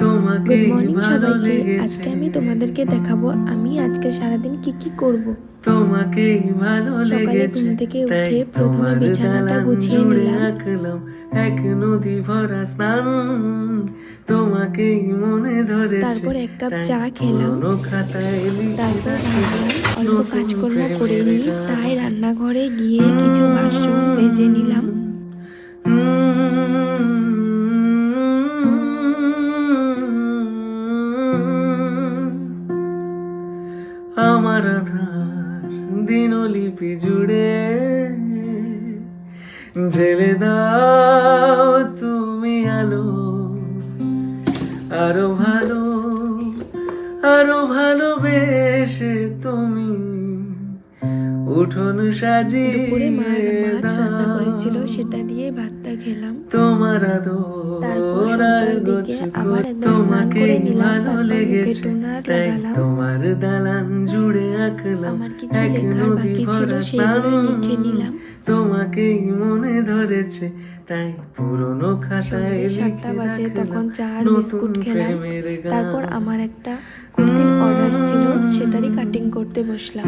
Good morning ভালো সবাইকে। লেগেছে, আজকে আমি তোমাদেরকে দেখাবো আমি আজকে সারাদিন কি করব। তোমাকেই ভালো সকালে ঘুম লেগেছে, থেকে তাই উঠে প্রথমে তোমার বিছানাটা দালান গুছিয়ে জুড়ে নিলাম। আঁকলাম এক নদী ভরা স্নান। তোমাকেই মনে ধরেছে, তারপর এক কাপ তাই চা খেলাম। পুরনো খাতায় লিখে তারপর রাখলাম ভাবলাম অল্প নতুন কাজকর্ম করে প্রেমের নিই, গান। তাই রান্নাঘরে গিয়ে কিছু বাসন মেজে নিলাম। আমার আধার দিনলিপি জুড়ে জেলে দাও তুমি আলো, আরো ভালো, আরো ভালোবেসে তুমি উঠোন দুপুরে সাজিয়ে মাছ রান্না করেছিল, দাও। সেটা দিয়ে ভাতটা খেলাম। তোমার তারপর আদর আর সন্ধ্যার দিকে গোছগুলো আবার একবার স্নান করে তোমাকেই নিলাম। ভালো তারপর মুখে লেগেছে, টোনার তাই লাগালাম। তোমার দালান জুড়ে আঁকলাম আমার কিছু এক লেখার নদী বাকি ছিল, ভরা স্নান। সেইগুলোই লিখে নিলাম। তোমাকেই মনে ধরেছে, তাই পুরনো খাতায় সন্ধে 7টা লিখে বাজে, রাখলাম তখন চা আর নতুন বিস্কুট খেলাম। প্রেমের তারপর গান। আমার একটা কুর্তির অর্ডার ছিল, সেটারই কাটিং করতে বসলাম।